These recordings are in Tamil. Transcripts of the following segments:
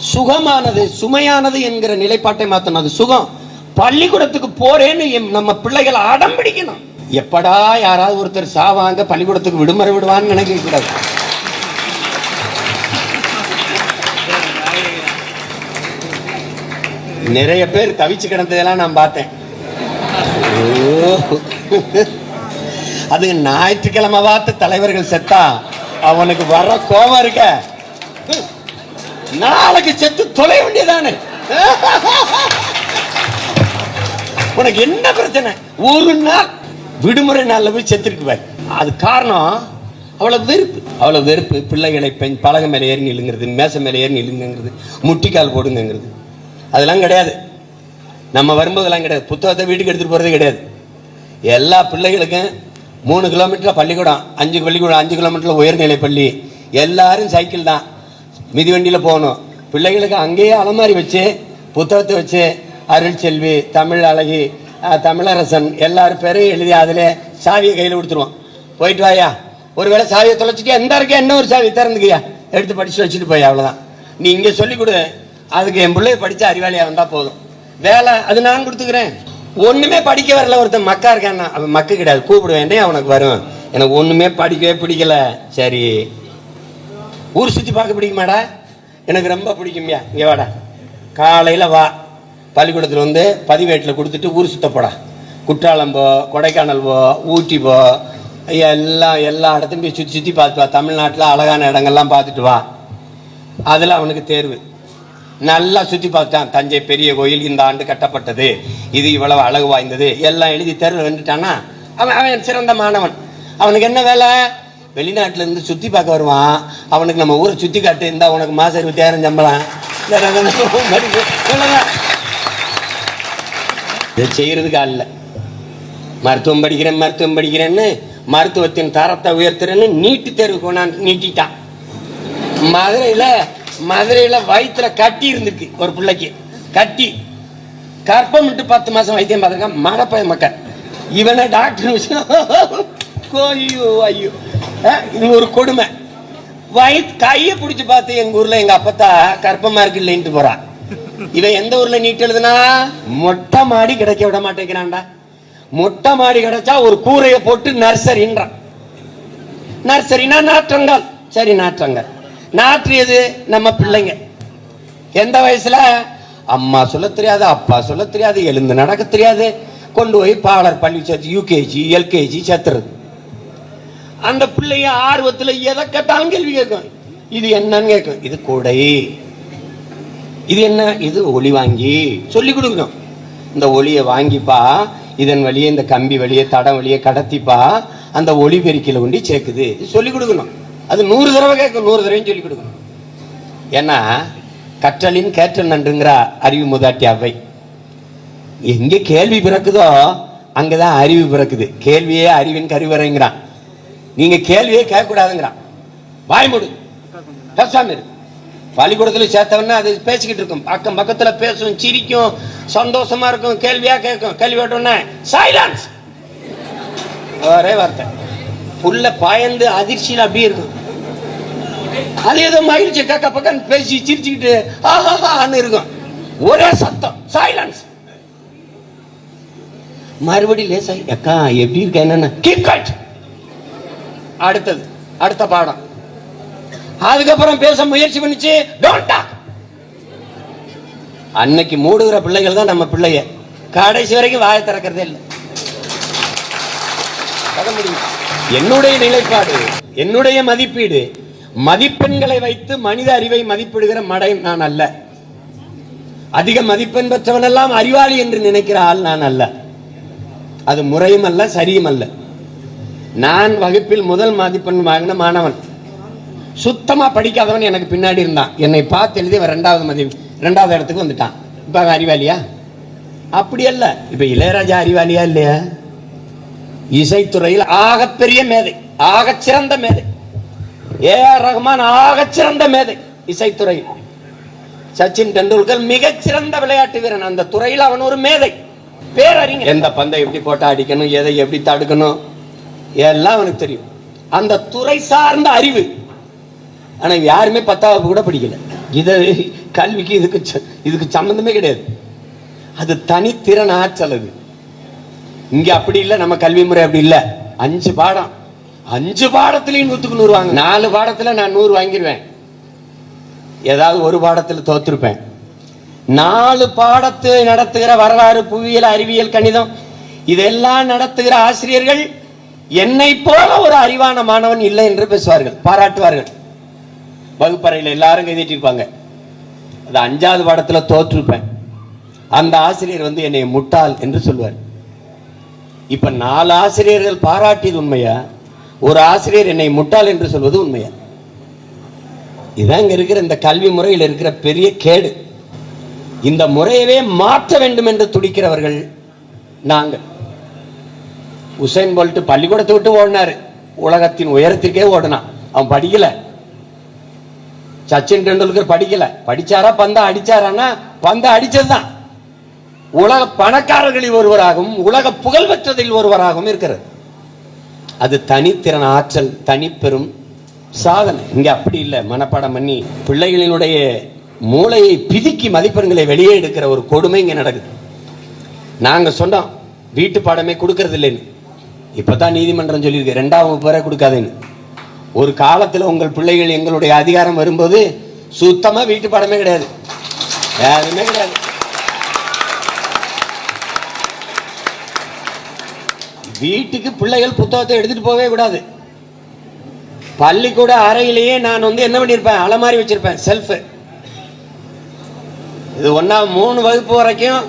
சுகமானது சுமையானது என்கிற நிலைப்பாட்டை மாத்தணும். அது சுகம். பள்ளிக்கூடத்துக்கு போறேன்னு நம்ம பிள்ளைகள் அடம் பிடிக்கணும். எப்படா யாராவது ஒருத்தர் சாவாங்க பள்ளிக்கூடத்துக்கு விடுமுறை விடுவான்னு நினைக்க கூடாது. நிறைய பேர் தவிச்சு கிடந்ததெல்லாம் நான் பார்த்தேன். அது ஞாயிற்றுக்கிழமை பார்த்து தலைவர்கள் செத்தா அவனுக்கு வர கோபம் இருக்க, நாளைக்கு செத்து தொலை வேண்டியதானே. உனக்கு என்ன பிரச்சனை? ஒரு நாள் விடுமுறை நாள்ல போய் செத்துருக்குவாய். அது காரணம் அவ்வளவு வெறுப்பு. அவ்வளவு வெறுப்பு. பிள்ளைகளை பலகை மேல ஏறி நிலுங்கிறது, மேசை மேல ஏறி நிலுங்கிறது, முட்டிக்கால் போடுங்கிறது, அதெல்லாம் கிடையாது. நம்ம வரும்போதெல்லாம் கிடையாது. புத்தகத்தை வீட்டுக்கு எடுத்துட்டு போறதே கிடையாது. எல்லா பிள்ளைகளுக்கும் 3 கிலோமீட்டர் பள்ளிக்கூடம், 5 கிலோமீட்டர்ல உயர்நிலை பள்ளி. எல்லாரும் சைக்கிள் தான், மிதிவண்டியில போகணும். பிள்ளைகளுக்கு அங்கேயே அலமாரி வச்சு புத்தகத்தை வச்சு அருள் செல்வி, தமிழ் அழகி, தமிழரசன் எல்லாரும் பேரையும் எழுதி அதில் சாவியை கையில் கொடுத்துருவோம். போயிட்டு வாயா, ஒருவேளை சாவியை தொலைச்சிட்டியா, எந்த இருக்க என்ன ஒரு சாவி திறந்துக்கியா, எடுத்து படிச்சு வச்சுட்டு போய், அவ்வளோதான். நீ இங்கே சொல்லிக் கொடு, அதுக்கு என் பிள்ளைய படிச்சு அறிவாளியா வந்தா போதும். வேலை அது நான் கொடுத்துக்கிறேன். ஒண்ணுமே படிக்க வரல ஒருத்தன் மக்கா இருக்கான்னா, அவன் மக்கு கிடையாது, கூப்பிடுவேன், அவனுக்கு வரும். எனக்கு ஒண்ணுமே படிக்கவே பிடிக்கல. சரி, ஊர் சுத்தி பார்க்க பிடிக்குமாடா? எனக்கு ரொம்ப பிடிக்கும்யா. இங்க வாடா, காலையில வா, பள்ளிக்கூடத்துல வந்து பதிவேட்டில் கொடுத்துட்டு ஊர் சுத்த போடா. குற்றாலம் போ, கொடைக்கானல் போ, ஊட்டி போ, எல்லா இடத்தையும் போய் சுற்றி சுற்றி பார்த்து வா. தமிழ்நாட்டில் அழகான இடங்கள்லாம் பார்த்துட்டு வா. அதில் அவனுக்கு தேர்வு. நல்லா சுற்றி பார்த்துட்டான். தஞ்சை பெரிய கோயில் இந்த ஆண்டு கட்டப்பட்டது, இது இவ்வளவு அழகு வாய்ந்தது, எல்லாம் எழுதி தேர்வு வந்துட்டான்னா அவன் சிறந்த மாணவன். அவனுக்கு என்ன வேலை? வெளிநாட்டில இருந்து சுற்றி பார்க்க வருவான். அவனுக்கு நம்ம ஊரை சுற்றி காட்டு, இருந்தா உனக்கு மாசம் 20,000 சம்பளம். இதை செய்யறதுக்கு அல்ல. மருத்துவம் படிக்கிறேன்னு மருத்துவத்தின் தரத்தை உயர்த்துறேன்னு நீட்டு தேர்வு கொண்டாந்து நீட்டிட்டான். மதுரையில வயிற்றுல கட்டி இருந்திருக்கு ஒரு பிள்ளைக்கு. கட்டி கற்பம் விட்டு 10 மாசம் வைத்தியம் பார்த்திருக்கான். மடப்பய மக்கள் இவனை டாக்டர் ஐயோ ஐயோ, இது ஒரு கொடுமை. கையை பிடிச்சு பார்த்து எங்க ஊர்ல எங்க அப்பத்தா கற்பமா இருக்கு இல்லைன்ட்டு போறான். இவன் எந்த ஊர்ல நீட் எழுதுனா? மொட்டை மாடி கிடைக்க விட மாட்டேங்கிறான்டா. மொட்டை மாடி கிடைச்சா ஒரு கூரையை போட்டு நர்சரின்றான். நர்சரினா நாற்றங்கால். சரி, நாற்றங்கால் நாற்றியது நம்ம பிள்ளைங்க. எந்த வயசுல? அம்மா சொல்ல தெரியாது, அப்பா சொல்ல தெரியாது, எழுந்து நடக்க தெரியாது, கொண்டு போய் பாலர் பள்ளி சேர்த்து யூகேஜி எல்கேஜி சேர்த்துறது. அந்த பிள்ளைய ஆர்வத்தில் எதை கேட்டாலும் கேள்வி கேட்கும். இது என்னன்னு கேட்கும். இது கொடை, இது என்ன, இது ஒளி வாங்கி சொல்லி கொடுக்கணும். இந்த ஒளியை வாங்கிப்பா, இதன் வழியே இந்த கம்பி வழியே தடம் வழியே கடத்திப்பா, அந்த ஒளி பெருக்கில கொண்டு சேர்க்குது சொல்லி கொடுக்கணும். அது 100 தடவை கேட்கும், 100 தடவையும் சொல்லி கொடுக்கணும். ஏன்னா கற்றலின் கேற்றல் நன்றுங்கிற அறிவு மூதாட்டி அவை. எங்க கேள்வி பிறக்குதோ அங்கதான் அறிவு பிறக்குது. கேள்வியே அறிவின் கருவறைங்கிறான். நீங்க கேள்வியே கேட்க கூடாதுங்கிறான். வாய்மூடு, பேசாம இரு. பள்ளிக்கூடத்துல சேர்த்தவன்னா அது பேசிக்கிட்டு இருக்கும், அக்கம் பக்கத்துல பேசும், சிரிக்கும், சந்தோஷமா இருக்கும், கேள்வியா கேட்கும். கேள்வி கேட்டோன்னே சைலன்ஸ், ஒரே வார்த்தை. புள்ள பாயந்து அதிர்ச்சியில் அப்படியே இருக்கும். அது ஏதோ மகிழ்ச்சி கக்க பக்கம் பேசி சிரிச்சுக்கிட்டு ஆஹான்னு இருக்கும். ஒரே சத்தம், சைலன்ஸ். மறுபடியும் லேசா அக்கா எப்படி இருக்க, என்னன்னு கீப் கட். அடுத்தது அடுத்த பாடம். அதுக்கப்புறம் பேச முயற்சி பண்ணிச்சு, டோன்ட் டாக். அன்னைக்கு மூடுகிற பிள்ளைகள் தான் நம்ம பிள்ளைய. கடைசி வரைக்கும் வாயை திறக்கிறதே இல்லை. என்னுடைய நிலைப்பாடு, என்னுடைய மதிப்பீடு, மதிப்பெண்களை வைத்து மனித அறிவை மதிப்பிடுகிற மடை நான் அல்ல. அதிக மதிப்பெண் பெற்றவன் எல்லாம் அறிவாளி என்று நினைக்கிற ஆள் நான் அல்ல. அது முறையும் அல்ல, சரியும் அல்ல. நான் வகுப்பில் முதல் மதிப்பெண் வாங்கின மாணவன். சுத்தமா படிக்காதவன் எனக்கு பின்னாடி இருந்தான். என்னை பார்த்து எழுதி 2வது இடத்துக்கு வந்துட்டான். இப்ப அவன் அறிவாளியா? அப்படி அல்ல. இப்ப இளையராஜா அறிவாளியா இல்லையா? இசைத்துறையில் ஆகப்பெரிய மேதை, ஆகச் சிறந்த மேதை. ஏஆர் ரஹ்மான் ஆகச் சிறந்த மேதை இசைத்துறையில். சச்சின் டெண்டுல்கர் மிகச் சிறந்த விளையாட்டு வீரன். அந்த துறையில் அவன் ஒரு மேதை, பேரறிஞர். எந்த பந்தை எப்படி போட்டா அடிக்கணும், எதை எப்படி தடுக்கணும், எல்லாம் அவனுக்கு தெரியும். அந்த துறை சார்ந்த அறிவு ஆனா யாருமே 10வது கூட படிக்கல. இதை கல்விக்கு இதுக்கு சம்பந்தமே கிடையாது. அது தனித்திறன் ஆற்றல். அது இங்க அப்படி இல்லை. நம்ம கல்வி முறை அப்படி இல்லை. 5 பாடம், 5 பாடத்திலையும் 100க்கு 100 வாங்க. 4 பாடத்துல நான் 100 வாங்கிடுவேன். ஏதாவது ஒரு பாடத்துல தோத்துருப்பேன். 4 பாடத்தை நடத்துகிற வரலாறு, புவியியல், அறிவியல், கணிதம் இதெல்லாம் நடத்துகிற ஆசிரியர்கள் என்னை போல ஒரு அறிவான மாணவன் இல்லை என்று பேசுவார்கள், பாராட்டுவார்கள். வகுப்பறையில் எல்லாரும் கைதிட்டிருப்பாங்க. அது 5வது பாடத்துல தோற்றுருப்பேன். அந்த ஆசிரியர் வந்து என்னை முட்டாள் என்று சொல்வார். இப்ப 4 ஆசிரியர்கள் பாராட்டியது உண்மையா, ஒரு ஆசிரியர் என்னை முட்டாள் என்று சொல்வது உண்மையா? இதான் இங்க இருக்கிற இந்த கல்வி முறையில் இருக்கிற பெரிய கேடு. இந்த முறையவே மாற்ற வேண்டும் என்று துடிக்கிறவர்கள் நாங்கள். உசைன் போல்ட் பள்ளிக்கூடத்தை விட்டு ஓடினாரு, உலகத்தின் உயரத்திற்கே ஓடினான். அவன் படிக்கல. சச்சின் டெண்டுல்கர் படிக்கல. படிச்சாரா பந்தா அடிச்சாரான்னா பந்தா அடிச்சதுதான். உலக பணக்காரர்களில் ஒருவராகவும் உலக புகழ்பெற்றதில் ஒருவராகவும் இருக்கிறது. அது தனித்திறன் ஆற்றல், தனிப்பெரும் சாதனை. இங்க அப்படி இல்லை. மனப்பாடம் பண்ணி பிள்ளைகளினுடைய மூளையை பிதுக்கி மதிப்பெண்களை வெளியே எடுக்கிற ஒரு கொடுமை இங்க நடக்குது. நாங்க சொன்னோம் வீட்டு பாடமே கொடுக்கறது இல்லைன்னு. இப்பதான் நீதிமன்றம் சொல்லியிருக்கு 2ஆம் வகுப்பு வரை கொடுக்காதுன்னு. ஒரு காலத்துல உங்கள் பிள்ளைகள் எங்களுடைய அதிகாரம் வரும்போது சுத்தமா வீட்டு பாடமே கிடையாது, எதுவுமே கிடையாது. வீட்டுக்கு பிள்ளைகள் புத்தகத்தை எடுத்துட்டு போகவே கூடாது. பள்ளிக்கூட அறையிலேயே நான் வந்து என்ன பண்ணிருப்பேன், அலமாரி வச்சிருப்பேன், செல்ஃப். இது 3 வகுப்பு வரைக்கும்,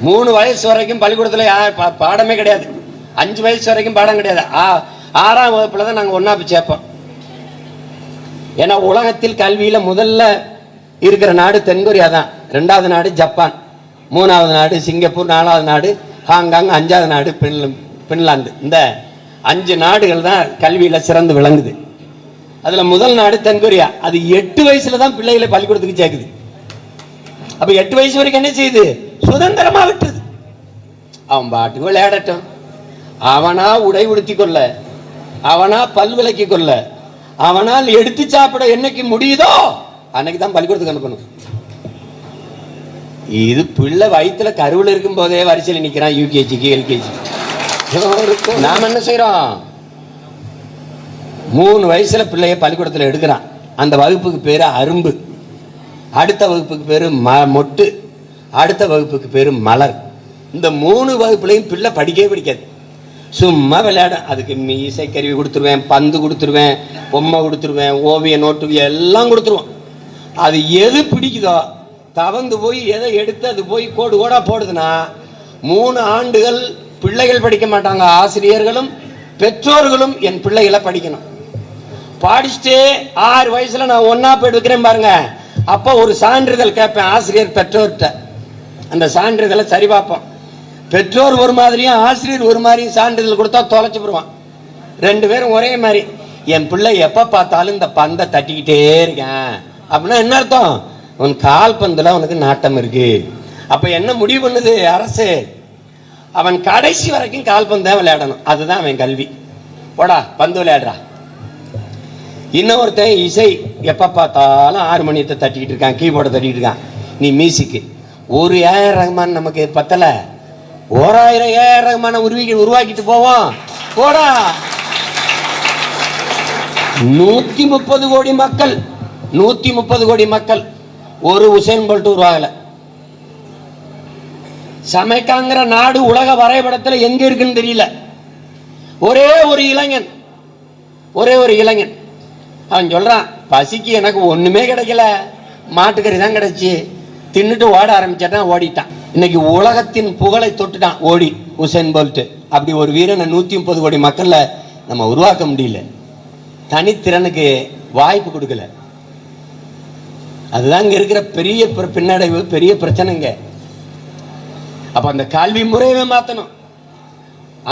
3 வயசு வரைக்கும் பள்ளிக்கூடத்துல பாடமே கிடையாது. 5 வயசு வரைக்கும் பாடம் கிடையாது. 6ஆம் வகுப்புல தான் நாங்க 1ஆ சேர்ப்போம். ஏன்னா உலகத்தில் கல்வியில முதல்ல இருக்கிற நாடு தென்கொரியா தான், 2வது நாடு ஜப்பான், 3வது நாடு சிங்கப்பூர், 4வது நாடு ஹாங்காங், 5வது நாடு பின்லாந்து. இந்த 5 நாடுகள் தான் கல்வியில சிறந்து விளங்குது. அதுல முதல் நாடு தென்கொரியா. அது 8 வயசுல தான் பிள்ளைகளை பள்ளிக்கூடத்துக்கு சேர்க்குது. அப்ப 8 வயசு வரைக்கும் என்ன செய்யுது, சுதந்திரமா விட்டுது. அவன் பாட்டுக்கு விளையாடட்டும், அவனா உடை உடுத்தி கொள்ள, அவனா பல் விளக்கி கொள்ள, அவனால் எடுத்து சாப்பிட என்னைக்கு முடியுதோ அன்னைக்கு தான் பள்ளிக்கூடத்துக்கு அனுப்பணும். இது பிள்ளை வயிற்றுல கருவில் இருக்கும் போதே வரிசையில் நிக்கிறான், யூகேஜிக்கு எல்கேஜி. நாம என்ன செய்யறோம், 3 வயசுல பிள்ளைய பள்ளிக்கூடத்தில் எடுக்கிறான். அந்த வகுப்புக்கு பேரு அரும்பு, அடுத்த வகுப்புக்கு பேரு மொட்டு, அடுத்த வகுப்புக்கு பேரு மலர். இந்த 3 வகுப்புலையும் பிள்ளை படிக்கவே படிக்காது, சும்மா விளையாட. அதுக்கு இசைக்கருவி கொடுத்துருவேன், பந்து கொடுத்துருவேன், பொம்மை கொடுத்துருவேன், ஓவிய நோட்டு எல்லாம் கொடுத்துருவோம். அது எது பிடிக்குதோ தவந்து போய் எதை எடுத்து அது போய் கோடு கோடா போடுதுன்னா 3 ஆண்டுகள் பிள்ளைகள் படிக்க மாட்டாங்க. ஆசிரியர்களும் பெற்றோர்களும் என் பிள்ளைகளை படிக்கணும். படிச்சுட்டு 6 வயசுல நான் 1ஆ போய் எடுக்கிறேன் பாருங்க, அப்போ ஒரு சான்றிதழ் கேட்பேன் ஆசிரியர் பெற்றோர்கிட்ட. அந்த சான்றிதழை சரி பார்ப்போம். பெற்றோர் ஒரு மாதிரியும் ஆசிரியர் ஒரு மாதிரியும் சான்றிதழ் கொடுத்தா தொலைச்சு போடுவான். 2 பேரும் ஒரே மாதிரி. என் பிள்ளை எப்ப பார்த்தாலும் இந்த பந்தை தட்டிக்கிட்டே இருக்கேன் அப்படின்னா என்ன அர்த்தம், உன் கால் பந்துல உனக்கு நாட்டம் இருக்கு. அப்ப என்ன முடிவு பண்ணுது அரசு, அவன் கடைசி வரைக்கும் கால் பந்து தான் விளையாடணும். அதுதான் அவன் கல்வி. போடா பந்து விளையாடுறா. இன்னொருத்தன் இசை எப்ப பார்த்தாலும் ஹார்மோனியத்தை தட்டிக்கிட்டு இருக்கான், கீபோர்டை தட்டிக்கிட்டு இருக்கான். நீ மியூசிக்கு ஒரு ஏஆர் ரஹ்மான் நமக்கு பத்தல, 1000 ஏஆர் ரஹ்மான உருவாக்கிட்டு போவோம். போடா 130 கோடி மக்கள், 130 கோடி மக்கள், ஒரு உசைன் போல்ட் உருவாகல. சமைக்காங்கிற நாடு உலக வரைபடத்துல எங்க இருக்குன்னு தெரியல. ஒரே ஒரு இளைஞன், ஒரே ஒரு இளைஞன் அவன் சொல்றான், பசிக்கு எனக்கு ஒண்ணுமே கிடைக்கல, மாட்டுக்கறி தான் கிடைச்சி, தின்னுட்டு ஓட ஆரம்பிச்சான், ஓடிட்டான். இன்னைக்கு உலகத்தின் புகழை தொட்டுட்டான் ஓடி உசைன் போல்ட். அப்படி ஒரு வீரனை 130 கோடி மக்கள்ல நம்ம உருவாக்க முடியல. தனித்திறனுக்கு வாய்ப்பு கொடுக்கல. அதுதான் இங்க இருக்கிற பெரிய பின்னடைவு, பெரிய பிரச்சனைங்க. அப்ப அந்த கல்வி முறையை மாத்தணும்.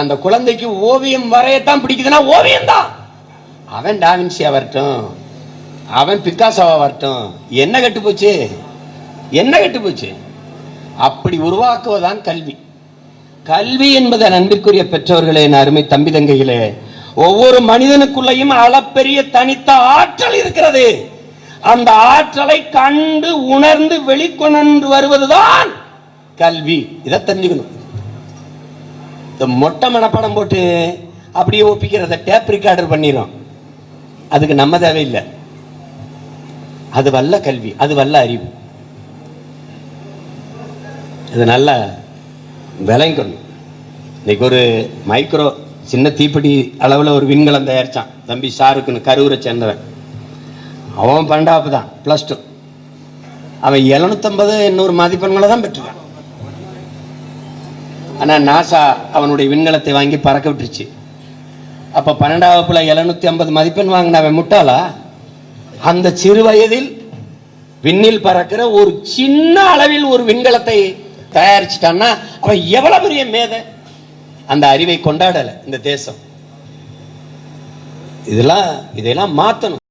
அந்த குழந்தைக்கு ஓவியம் வரையத்தான் பிடிக்குதுன்னா ஓவியம் தான். அவன் டாவின்சியா வரட்டும், அவன் பிக்காசோவா வரட்டும், என்ன கெட்டு போச்சு, என்ன கெட்டு போச்சு? அப்படி உருவாக்குவதான் கல்வி. கல்வி என்பது அன்பிற்குரிய பெற்றோர்களே, அருமை தம்பி தங்கைகளே, ஒவ்வொரு மனிதனுக்குள்ளேயும் அளப்பெரிய தனித்த ஆற்றல் இருக்கிறது. அந்த ஆற்றலை கண்டு உணர்ந்து வெளிக்கொண்டு வருவதுதான் கல்வி. இதை தெரிஞ்சுக்கணும். இந்த மொட்டை மனப்பாடம் போட்டு அப்படியே ஒப்பிக்கிறத டேப் ரெக்கார்டர் பண்ணிடும். அதுக்கு நம்ம தேவையில்லை. அது வல்ல கல்வி, அது வல்ல அறிவு. இது நல்ல விளங்கணும். இன்னைக்கு ஒரு மைக்ரோ சின்ன தீப்பெட்டி அளவில் ஒரு விண்கலம் தயாரிச்சான் தம்பி ஷாருக்குன்னு, கரூரை சேர்ந்தவன். அவன் 12வது தான், +2. அவன் 750 800 மதிப்பெண்களை தான் பெற்றுக்கான். ஆனால் நாசா அவனுடைய விண்கலத்தை வாங்கி பறக்க விட்டுருச்சு. அப்போ 12ஆம் வகுப்புல 750 மதிப்பெண் வாங்கின அவன் முட்டாளா? அந்த சிறு வயதில் விண்ணில் பறக்கிற ஒரு சின்ன அளவில் ஒரு விண்கலத்தை தயாரிச்சிட்டான்னா அவன் எவ்வளவு பெரிய மேதை. அந்த அறிவை கொண்டாடல இந்த தேசம். இதெல்லாம் மாத்தணும்.